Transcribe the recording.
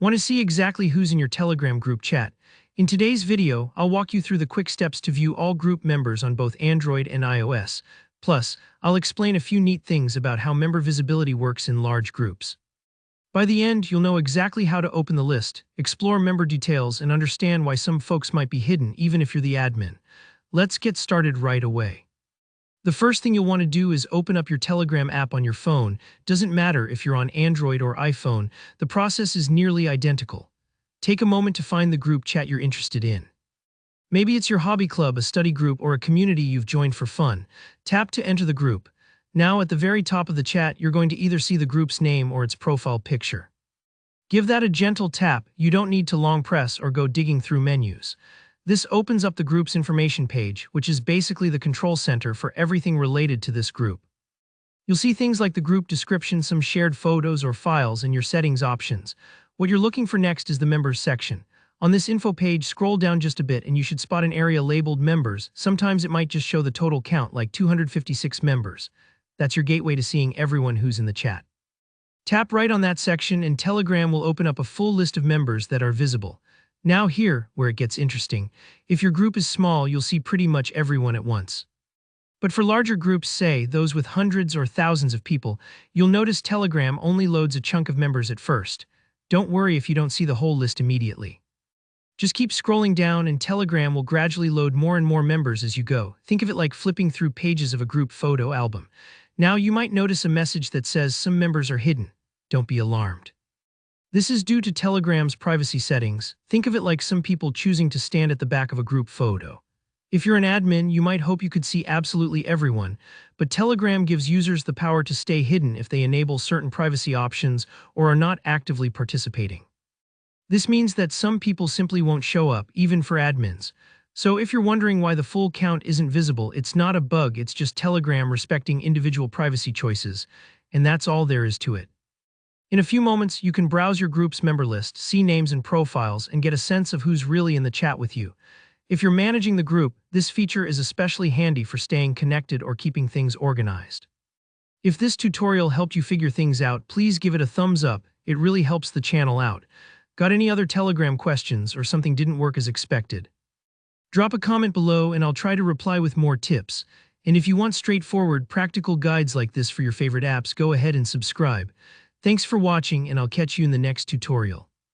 Want to see exactly who's in your Telegram group chat? In today's video, I'll walk you through the quick steps to view all group members on both Android and iOS. Plus, I'll explain a few neat things about how member visibility works in large groups. By the end, you'll know exactly how to open the list, explore member details, and understand why some folks might be hidden even if you're the admin. Let's get started right away. The first thing you'll want to do is open up your Telegram app on your phone. Doesn't matter if you're on Android or iPhone, the process is nearly identical. Take a moment to find the group chat you're interested in. Maybe it's your hobby club, a study group, or a community you've joined for fun. Tap to enter the group. Now at the very top of the chat, you're going to either see the group's name or its profile picture. Give that a gentle tap. You don't need to long press or go digging through menus. This opens up the group's information page, which is basically the control center for everything related to this group. You'll see things like the group description, some shared photos or files, and your settings options. What you're looking for next is the Members section. On this info page, scroll down just a bit and you should spot an area labeled Members. Sometimes it might just show the total count, like 256 members. That's your gateway to seeing everyone who's in the chat. Tap right on that section and Telegram will open up a full list of members that are visible. Now here, where it gets interesting. If your group is small, you'll see pretty much everyone at once. But for larger groups, say those with hundreds or thousands of people, you'll notice Telegram only loads a chunk of members at first. Don't worry if you don't see the whole list immediately. Just keep scrolling down and Telegram will gradually load more and more members as you go. Think of it like flipping through pages of a group photo album. Now you might notice a message that says some members are hidden. Don't be alarmed. This is due to Telegram's privacy settings. Think of it like some people choosing to stand at the back of a group photo. If you're an admin, you might hope you could see absolutely everyone, but Telegram gives users the power to stay hidden if they enable certain privacy options or are not actively participating. This means that some people simply won't show up, even for admins. So if you're wondering why the full count isn't visible, it's not a bug, it's just Telegram respecting individual privacy choices, and that's all there is to it. In a few moments, you can browse your group's member list, see names and profiles, and get a sense of who's really in the chat with you. If you're managing the group, this feature is especially handy for staying connected or keeping things organized. If this tutorial helped you figure things out, please give it a thumbs up. It really helps the channel out. Got any other Telegram questions or something didn't work as expected? Drop a comment below and I'll try to reply with more tips. And if you want straightforward, practical guides like this for your favorite apps, go ahead and subscribe. Thanks for watching, and I'll catch you in the next tutorial.